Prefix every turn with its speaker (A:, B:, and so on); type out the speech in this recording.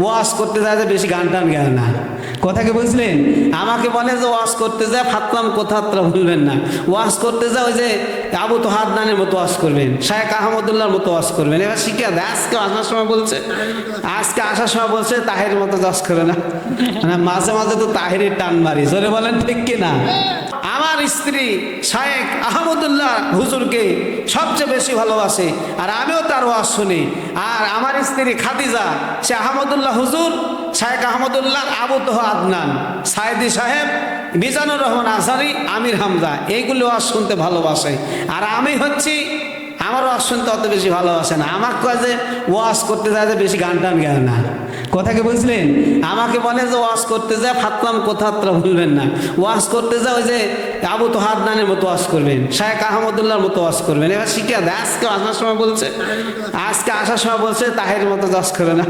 A: ওয়াজ করতে যায় যে বেশি গান টান গায় না। কথা কি বুঝলেন? আমাকে বলে যে ওয়াজ করতে যায় ফাতলাম কথাত্রা বলবেন না, ওয়াজ করতে যায় ওই যে আবু তো হাদনানের মতো ওয়াজ করবেন, শায়েখ আহমদুল্লাহর মতো ওয়াজ করবেন। এবার শিখে দেয়। আজকে আসার সময় বলছে তাহেরের মতো ওয়াজ করে না। মানে মাঝে মাঝে তো তাহেরের টান মারি, জোরে বলেন ঠিক কিনা? আমার স্ত্রী শায়েখ আহমদুল্লাহ হুজুরকে সবচেয়ে বেশি ভালোবাসে, আর আমিও তার ওয়াজ শুনি। আর আমার স্ত্রী খাদিজা, সে আহমদুল্লাহ হুজুর, শায়েখ আহমদুল্লাহ, আবু তোহা আদনান, সাইদি সাহেব, মিজানুর রহমান আজহারি, আমির হামজা, এইগুলো ওয়াজ শুনতে ভালোবাসে। আর আমি হচ্ছি, আমার ওয়াজ শুনতে অত বেশি ভালোবাসে না। আমাকে কয় যে ওয়াজ করতে যায় যে বেশি গান টান গায় না। কথা কি বুঝলেন? আমাকে বলে যে ওয়াজ করতে যায় ফাতলাম কথাত্রা বলবেন না, ওয়াজ করতে যায় ওই যে আবু তো হাদনানের মতো ওয়াজ করবেন, শায়েখ আহমদুল্লাহর মতো ওয়াজ করবেন। এবার শিখে দেয়। আজকে আসার সময় বলছে তাহেরের মতো ওয়াজ করে না।